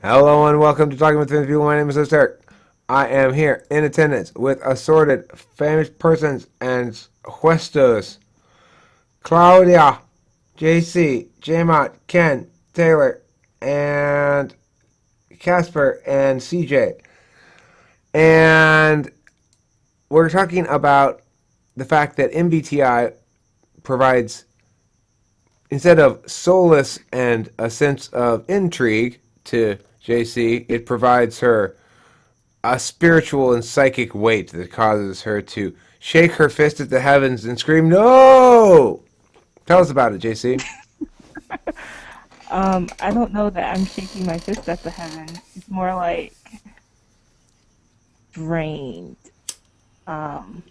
Hello and welcome to Talking with Famous People. My name is Eric. I am here in attendance with assorted famous persons and huestos. Claudia, JC, Jamot, Ken, Taylor, and Casper and CJ. And we're talking about the fact that MBTI provides, instead of solace and a sense of intrigue to JC, it provides her a spiritual and psychic weight that causes her to shake her fist at the heavens and scream, "No!" Tell us about it, JC. I don't know that I'm shaking my fist at the heaven. It's more like drained. Um,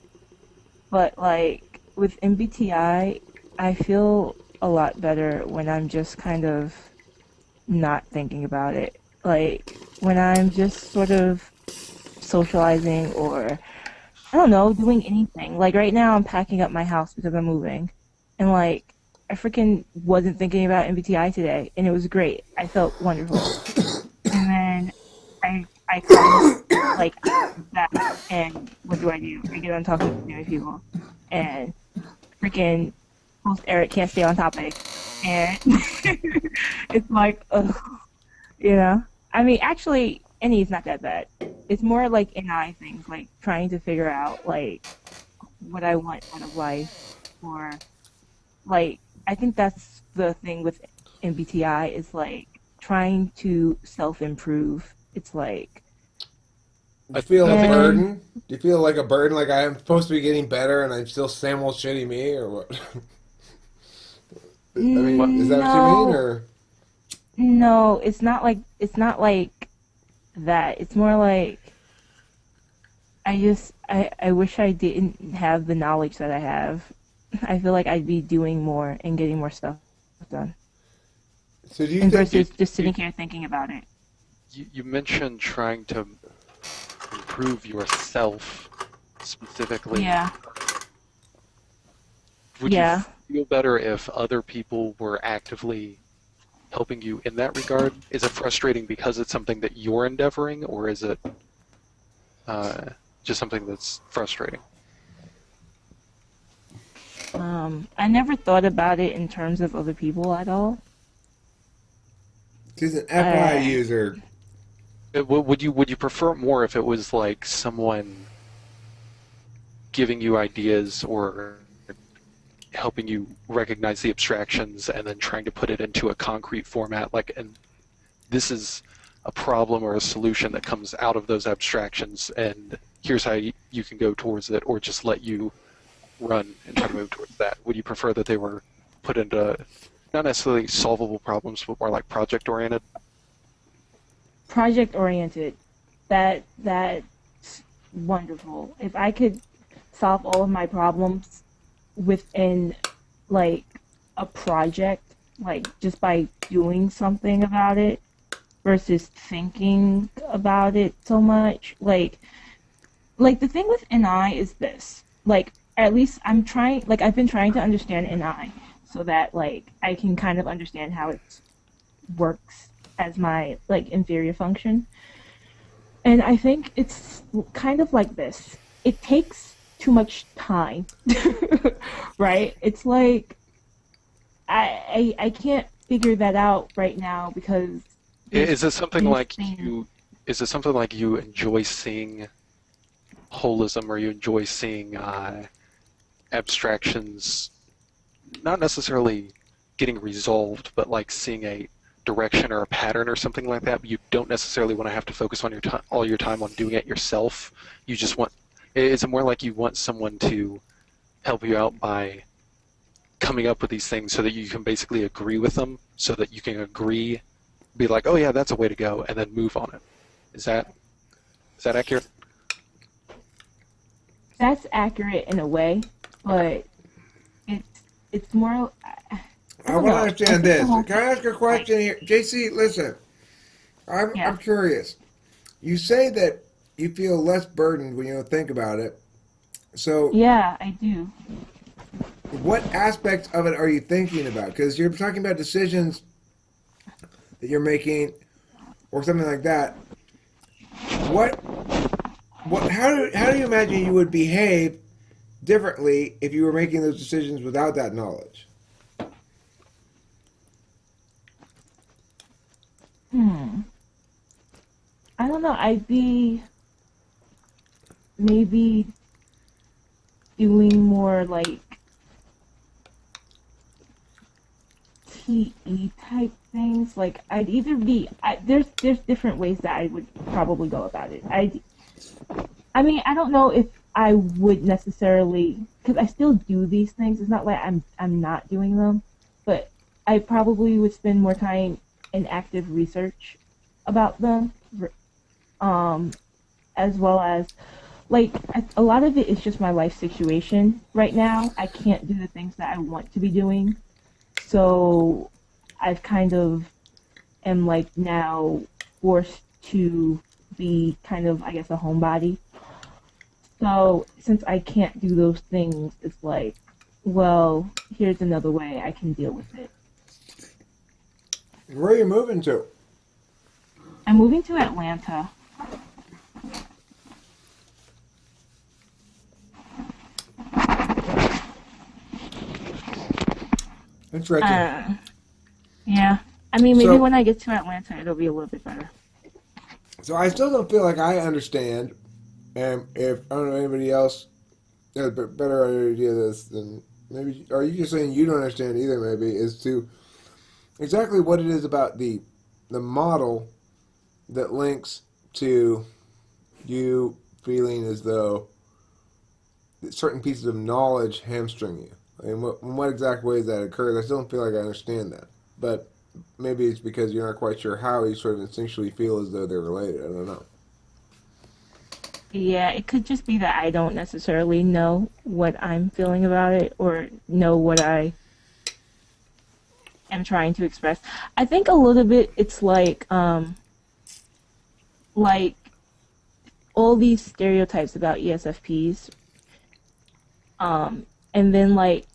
but like with MBTI, I feel a lot better when I'm just kind of not thinking about it. Like when I'm just sort of socializing or I don't know, doing anything. Like right now I'm packing up my house because I'm moving. And like I freaking wasn't thinking about MBTI today and it was great. I felt wonderful. And then I come like back and what do? I get on talking to new people and freaking host Eric can't stay on topic and it's like ugh, you know. I mean actually any is not that bad. It's more like NI things, like trying to figure out like what I want out of life or like I think that's the thing with MBTI is like trying to self improve. It's like Do you feel a and burden? Do you feel like a burden, like I am supposed to be getting better and I'm still same old shitty me, or what? I mean, What? is that what you mean, no, or? no, it's not like that. It's more like I wish I didn't have the knowledge that I have. I feel like I'd be doing more and getting more stuff done. So do you And think? You, versus just you sitting here thinking about it. you mentioned trying to improve yourself specifically. Yeah. Would you Yeah. feel better if other people were actively helping you in that regard? Is it frustrating because it's something that you're endeavoring, or is it uh, just something that's frustrating? I never thought about it in terms of other people at all. She's an FI I user. Would you prefer it more if it was like someone giving you ideas or helping you recognize the abstractions and then trying to put it into a concrete format, like, and this is a problem or a solution that comes out of those abstractions, and here's how you can go towards it, or just let you run and try to move towards that? Would you prefer that they were put into not necessarily solvable problems, but more like project oriented? project oriented. That's wonderful. If I could solve all of my problems within like a project, like just by doing something about it versus thinking about it so much. Like the thing with NI is this. Like at least I'm trying like I've been trying to understand NI so that like I can kind of understand how it works as my like inferior function. And I think it's kind of like this. It takes too much time. Right? It's like I can't figure that out right now because there's Is it something these like things. you enjoy seeing holism, or you enjoy seeing abstractions not necessarily getting resolved, but like seeing a direction or a pattern or something like that? But you don't necessarily want to have to focus on all your time on doing it yourself. You just want, is it more like you want someone to help you out by coming up with these things so that you can basically agree with them, so that you can agree, be like, oh yeah, that's a way to go, and then move on it? Is that is that accurate? That's accurate in a way, but it's more I I don't want to know. I understand think the this. whole Can I thing ask a like question here, JC? Listen, I'm yeah. curious. You say that you feel less burdened when you don't think about it. So, Yeah, I do. what aspects of it are you thinking about? Because you're talking about decisions that you're making or something like that, what how do you imagine you would behave differently if you were making those decisions without that knowledge? Hmm. I don't know. I'd be maybe doing more like TE type things. Like I'd either be there's different ways that I would probably go about it. I mean, I don't know if I would necessarily, because I still do these things. It's not like I'm not doing them, but I probably would spend more time in active research about them, um, as well as like a lot of it is just my life situation right now. I can't do the things that I want to be doing, so I've kind of am like now forced to be kind of, I guess, a homebody. So since I can't do those things, it's like, well, here's another way I can deal with it. Where are you moving to? I'm moving to Atlanta. Interesting. Yeah. I mean, maybe So, when I get to Atlanta, it'll be a little bit better. so I still don't feel like I understand, and if I don't know anybody else has a better idea of this, then maybe, are you just saying you don't understand either? Maybe is to exactly what it is about the model that links to you feeling as though certain pieces of knowledge hamstring you. In what exact ways that occurs, I still don't feel like I understand that. But maybe it's because you're not quite sure how you sort of instinctually feel as though they're related. I don't know. Yeah, it could just be that I don't necessarily know what I'm feeling about it or know what I am trying to express. I think a little bit it's like all these stereotypes about ESFPs, and then like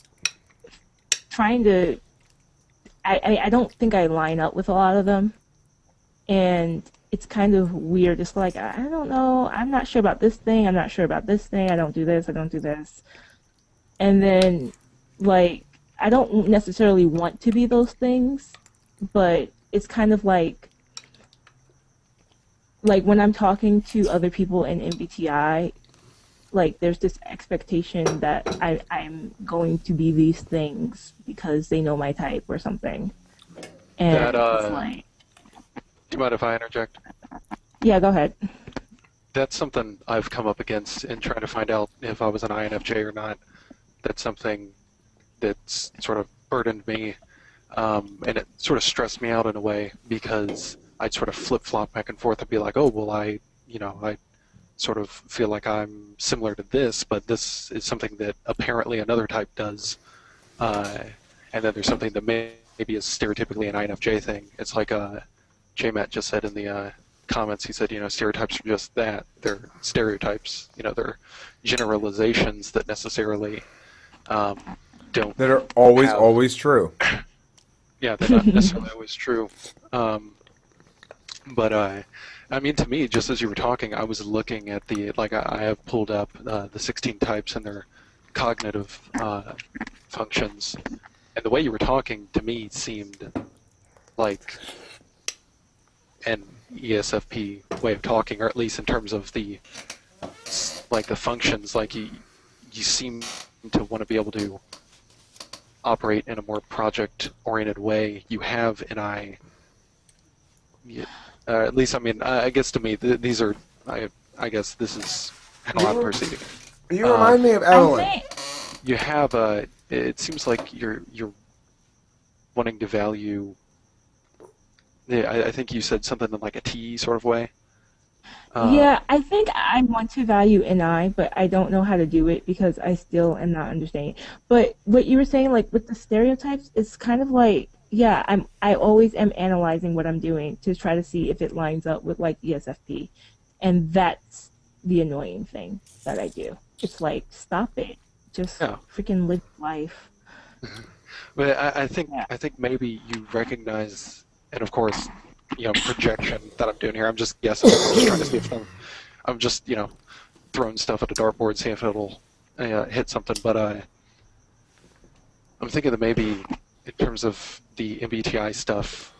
trying to I don't think I line up with a lot of them, and it's kind of weird. It's like I don't know. I'm not sure about this thing. I'm not sure about this thing. I don't do this. I don't do this. And then like I don't necessarily want to be those things, but it's kind of like when I'm talking to other people in MBTI, like there's this expectation that I'm going to be these things because they know my type or something. That And it's like, do you mind if I interject? yeah, go ahead. That's something I've come up against in trying to find out if I was an INFJ or not. That's something that's sort of burdened me, and it sort of stressed me out in a way because I'd sort of flip-flop back and forth and be like, oh, well, I sort of feel like I'm similar to this, but this is something that apparently another type does. And then there's something that maybe is stereotypically an INFJ thing. It's like J-Matt just said in the comments, he said, stereotypes are just that. They're stereotypes. They're generalizations that necessarily don't That are always, have, always true. yeah, they're not necessarily always true. But I mean, to me, just as you were talking, I was looking at I have pulled up the 16 types and their cognitive functions, and the way you were talking to me seemed like an ESFP way of talking, or at least in terms of the functions. Like you seem to want to be able to operate in a more project-oriented way. You have an eye. At least, I mean, I guess to me, these are. I guess this is how I'm perceiving it. You remind me of I Evelyn. think, You have it seems like you're wanting to value. Yeah, I think you said something in like a T sort of way. yeah, I think I want to value NI, but I don't know how to do it because I still am not understanding. But what you were saying, like with the stereotypes, it's kind of like, yeah, I always am analyzing what I'm doing to try to see if it lines up with like ESFP, and that's the annoying thing that I do. It's like, stop it, just Yeah. freaking live life. But I think Yeah. I think maybe you recognize, and of course, projection that I'm doing here. I'm just guessing. I'm just trying to see if I'm just throwing stuff at a dartboard, see if it'll hit something. But I'm thinking that maybe in terms of the MBTI stuff,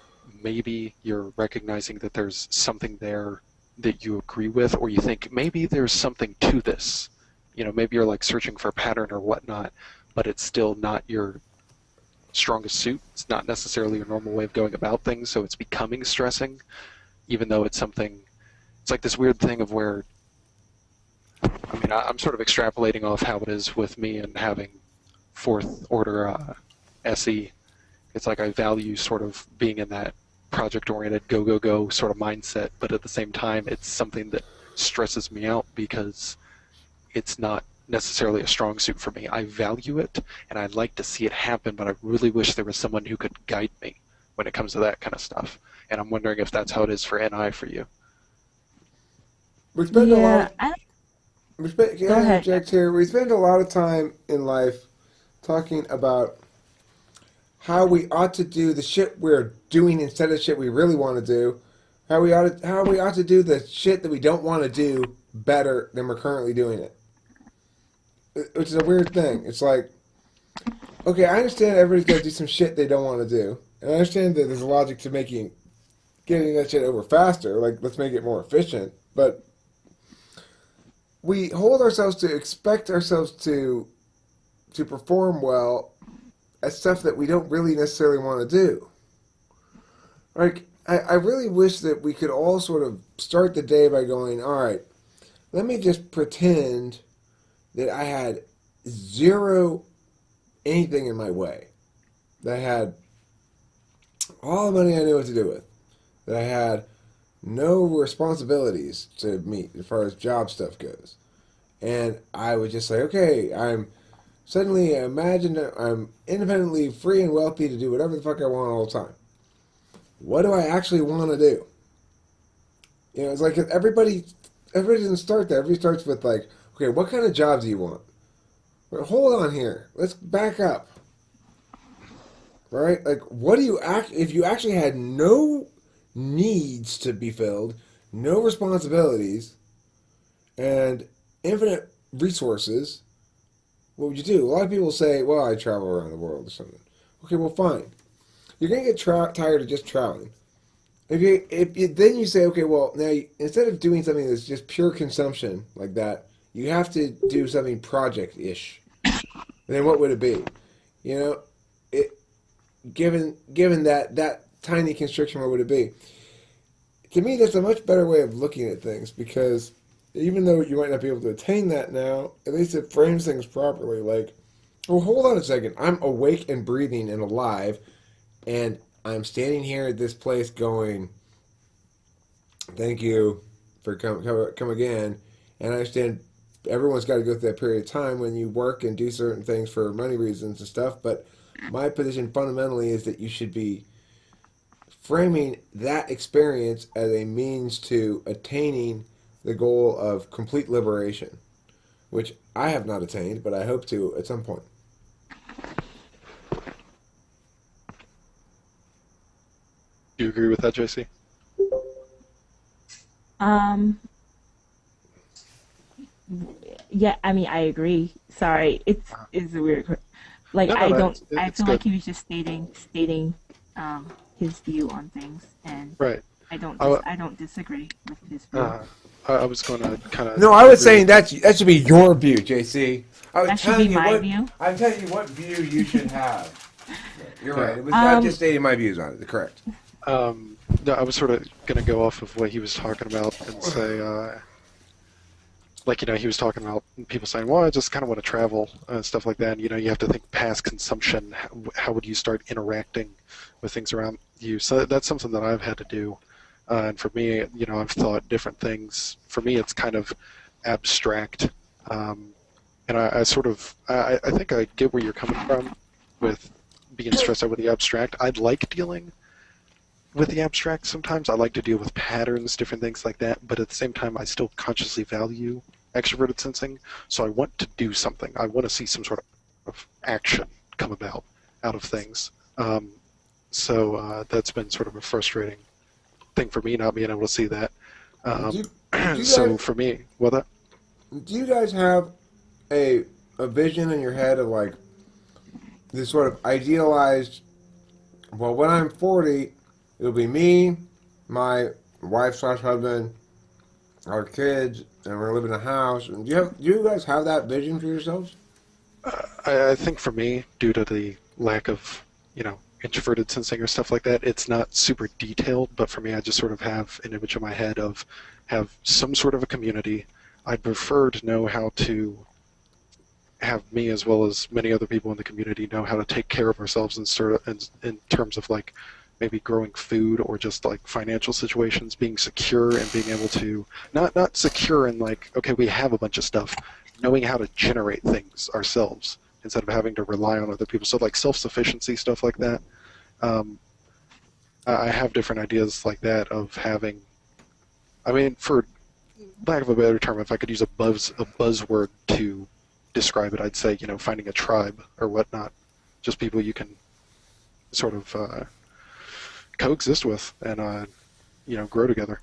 maybe you're recognizing that there's something there that you agree with, or you think maybe there's something to this. Maybe you're like searching for a pattern or whatnot, but it's still not your strongest suit. It's not necessarily your normal way of going about things, so it's becoming stressing, even though it's something. It's like this weird thing of where, I mean, I'm sort of extrapolating off how it is with me and having fourth order SE. It's like I value sort of being in that project-oriented, go sort of mindset, but at the same time, it's something that stresses me out because it's not necessarily a strong suit for me. I value it, and I'd like to see it happen, but I really wish there was someone who could guide me when it comes to that kind of stuff. And I'm wondering if that's how it is for NI for you. We spend a Yeah, lot. Can go I ahead. interject here? We spend a lot of time in life talking about how we ought to do the shit we're doing instead of shit we really want to do. How we ought to do the shit that we don't want to do better than we're currently doing it. Which is a weird thing. It's like, okay, I understand everybody's got to do some shit they don't want to do, and I understand that there's a logic to getting that shit over faster. Like, let's make it more efficient. But we hold ourselves to expect ourselves to perform well at stuff that we don't really necessarily want to do. Like, I really wish that we could all sort of start the day by going, all right, let me just pretend that I had zero anything in my way. That I had all the money I knew what to do with. That I had no responsibilities to meet as far as job stuff goes. And I would just say, okay, imagine that I'm independently free and wealthy to do whatever the fuck I want all the time. What do I actually want to do? It's like everybody doesn't start there. Everybody starts with like, okay, what kind of job do you want? But hold on here. Let's back up. Right? Like, what do you if you actually had no needs to be filled, no responsibilities, and infinite resources, what would you do? A lot of people say, well, I travel around the world or something. Okay, well, fine. You're going to get tired of just traveling. Then you say, okay, well, now instead of doing something that's just pure consumption like that, you have to do something project-ish. Then what would it be? Given that tiny constriction, what would it be? To me, that's a much better way of looking at things, because even though you might not be able to attain that now, at least it frames things properly. Like, well, hold on a second. I'm awake and breathing and alive, and I'm standing here at this place going, thank you for come again. And I understand everyone's got to go through that period of time when you work and do certain things for money reasons and stuff, but my position fundamentally is that you should be framing that experience as a means to attaining the goal of complete liberation, which I have not attained, but I hope to at some point. Do you agree with that, JC? Yeah, I mean, I agree. Sorry, it's a weird. Like, No, I no, don't. I it's feel good. like he was just stating his view on things, and Right. I don't disagree with his view. I was going to kind of. No, I was saying that should be your view, JC. I was That should telling be you my what view. I'm telling you what view you should have. You're Yeah. right. I'm just stating my views on it. Correct. No, I was sort of going to go off of what he was talking about and say, he was talking about people saying, well, I just kind of want to travel and stuff like that. And, you have to think past consumption. How would you start interacting with things around you? So that's something that I've had to do. And for me, I've thought different things. For me, it's kind of abstract. And I think I get where you're coming from with being stressed out with the abstract. I'd like dealing with the abstract sometimes. I like to deal with patterns, different things like that, but at the same time, I still consciously value extroverted sensing, so I want to do something. I want to see some sort of action come about out of things. So that's been sort of a frustrating thing for me not being able to see that. Do you So guys for me, well, that do you guys have a vision in your head of like this sort of idealized? Well, when I'm 40, it'll be me, my wife slash husband, our kids, and we're gonna live in a house. And do you guys have that vision for yourselves? I think for me, due to the lack of, introverted sensing or stuff like that, it's not super detailed, but for me, I just sort of have an image in my head of have some sort of a community. I'd prefer to know how to have me as well as many other people in the community know how to take care of ourselves in terms of like maybe growing food or just like financial situations, being secure and being able to not secure in like, okay, we have a bunch of stuff, knowing how to generate things ourselves instead of having to rely on other people. So like self-sufficiency, stuff like that. I have different ideas like that of having, I mean, for lack of a better term, if I could use a buzzword to describe it, I'd say, finding a tribe or whatnot, just people you can sort of coexist with and, grow together.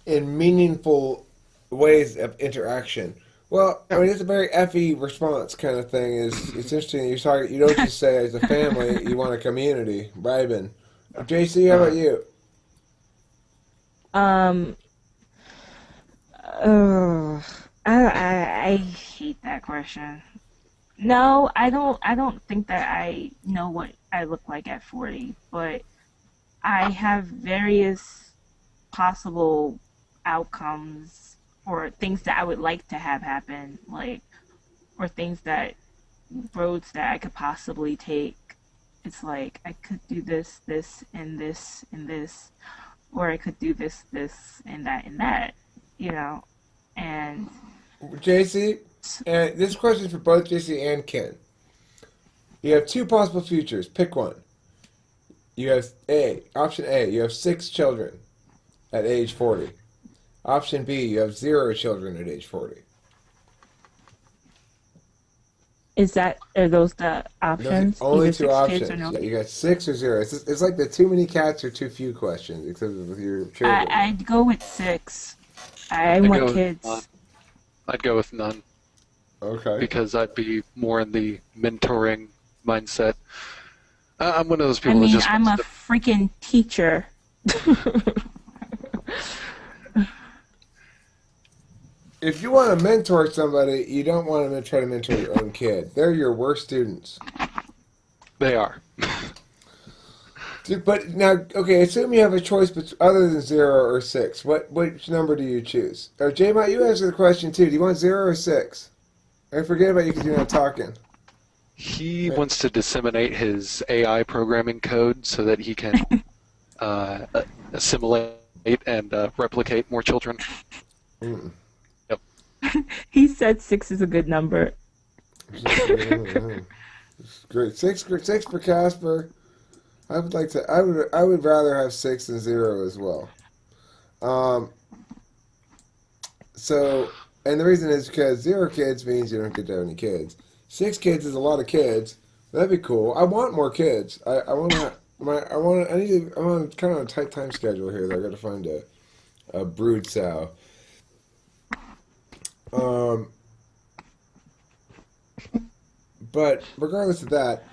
In meaningful ways of interaction. Well, I mean, it's a very FE response kind of thing. It's interesting. You don't just say as a family, you want a community. Bribing. JC, how about you? I hate that question. No, I don't think that I know what I look like at 40, but I have various possible outcomes or things that I would like to have happen, like, or roads that I could possibly take. It's like, I could do this, this, and this, and this, or I could do this, this, and that, and JC, and this question is for both JC and Ken. You have two possible futures. Pick one. You have option A, you have 6 children at age 40. Option B, you have 0 children at age 40. are those the Those are options? only Either two 6 options. kids or no? Yeah, you got 6 or 0. It's like the too many cats or too few questions, except with your children. I'd go with 6. I I'd want go with none. kids. I'd go with none Okay. because I'd be more in the mentoring mindset. I'm one of those I people that mean, just I'm a wants freaking teacher. If you want to mentor somebody, you don't want to try to mentor your own kid. They're your worst students. they are. But now, okay, assume you have a choice other than 0 or 6. Which number do you choose? Or J-Mont, you answer the question too. Do you want 0 or 6? I forget about you because you're not talking. He wants to disseminate his AI programming code so that he can assimilate and replicate more children. Mm. He said 6 is a good number. Great. Six for Casper. I would rather have 6 than 0 as well. So, and the reason is because 0 kids means you don't get to have any kids. 6 kids is a lot of kids. That'd be cool. I want more kids. I'm on kind of a tight time schedule here. That I got to find a brood sow. But regardless of that,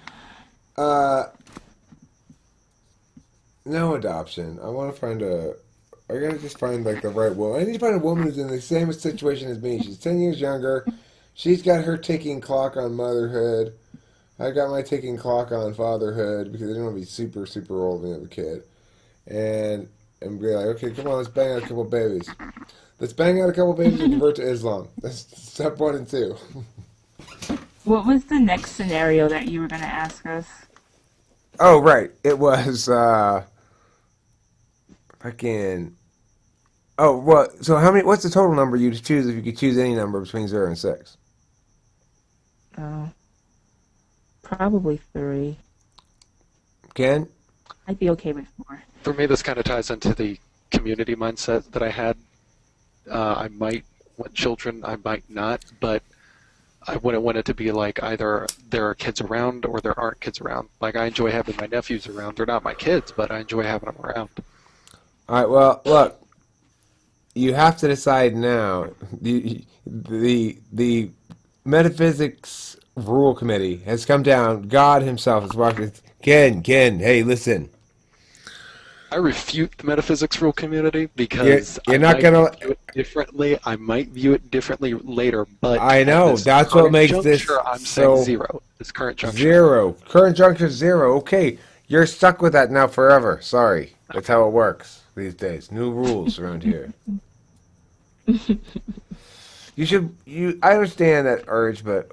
no adoption. I want to I gotta just find like the right woman. I need to find a woman who's in the same situation as me. She's 10 years younger. She's got her ticking clock on motherhood. I got my ticking clock on fatherhood because I didn't want to be super, super old when I have a kid. And be like, okay, come on, let's bang out a couple babies. Let's bang out a couple babies and convert to Islam. That's step 1 and 2. What was the next scenario that you were going to ask us? Oh, right. It was, fucking... Oh, well, so what's the total number you'd choose if you could choose any number between 0 and 6? Oh, probably 3. Ken? I'd be okay with 4. For me, this kind of ties into the community mindset that I had. I might want children, I might not, but I wouldn't want it to be like either there are kids around or there aren't kids around. Like, I enjoy having my nephews around. They're not my kids, but I enjoy having them around. All right. Well, look, you have to decide now. The metaphysics rule committee has come down. God himself is walking. Ken, hey, listen. I refute the metaphysics rule community You're, because you're I not might gonna. view it differently. I might view it differently later, but I at know. this That's what current makes this juncture, I'm saying so zero. This current juncture. zero. Current juncture zero. Okay, you're stuck with that now forever. Sorry. That's how it works these days. New rules around here. You should. You. I understand that urge, but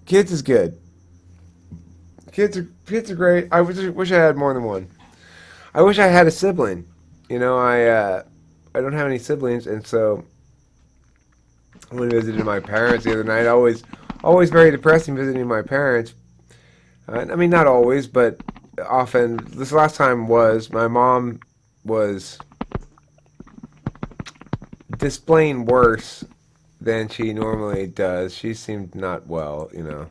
kids is good. Kids are great. I wish I had more than one. I wish I had a sibling. You know, I don't have any siblings, and so when I visited my parents the other night, always very depressing visiting my parents. I mean, not always, but often. This last time was my mom was displaying worse than she normally does. She seemed not well, you know.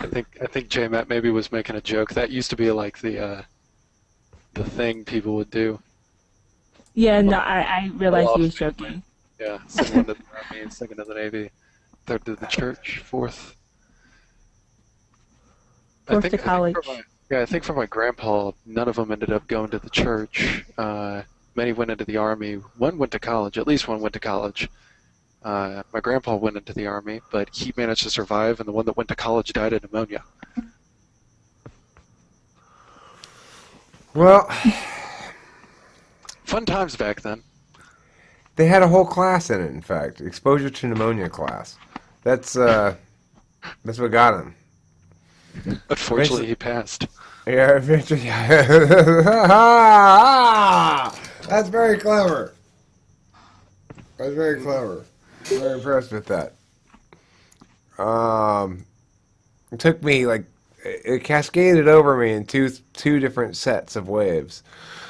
I think J Matt maybe was making a joke. That used to be like the thing people would do. Yeah, no, I realized he was Lost. joking. Yeah, second to the army, second to the navy, third to the church, fourth. Fourth to college. I think for my grandpa, none of them ended up going to the church. Many went into the army. One went to college. At least one went to college. My grandpa went into the army, but he managed to survive, and the one that went to college died of pneumonia. Well, Fun times back then. they had a whole class in it. In fact, exposure to pneumonia class. That's what got him. Unfortunately, he passed. Yeah, eventually. That's very clever. That's very clever. I'm very impressed with that. It took me like it cascaded over me in two different sets of waves.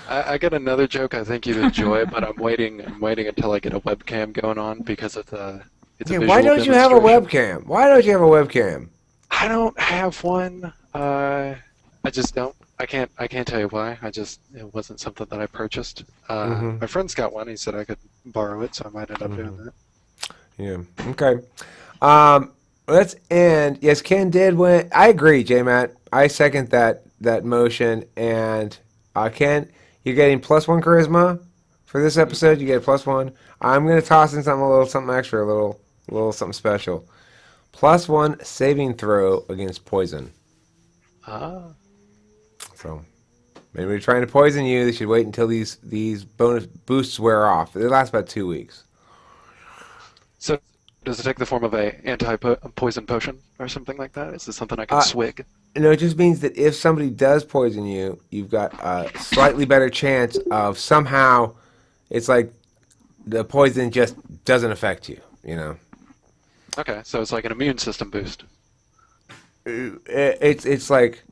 I got another joke I think you'd enjoy, but I'm waiting until I get a webcam going on because it's a visual Why don't you have a demonstration. webcam? Why don't you have a webcam? I don't have one. I just don't. I can't tell you why. It wasn't something that I purchased. My friend's got one. He said I could borrow it, so I might end up doing that. Yeah. Okay. Let's end. Yes, Ken did win. I agree, J Matt. I second that motion. And Ken, you're getting +1 charisma for this episode. You get +1. I'm gonna toss in something extra, a little something special. +1 saving throw against poison. Ah. So maybe they're trying to poison you. They should wait until these bonus boosts wear off. They last about 2 weeks. So does it take the form of a anti-poison potion or something like that? Is this something I can swig? No, it just means that if somebody does poison you, you've got a slightly better chance of somehow. It's like the poison just doesn't affect you. You know. Okay, so it's like an immune system boost. It's like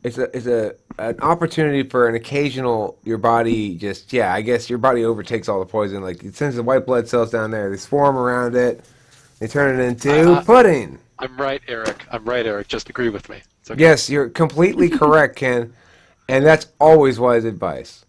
it's an opportunity for an occasional your body just I guess your body overtakes all the poison, like it sends the white blood cells down there, they swarm around it, they turn it into pudding. I'm right, Eric. Just agree with me. It's okay. Yes, you're completely correct, Ken, and that's always wise advice.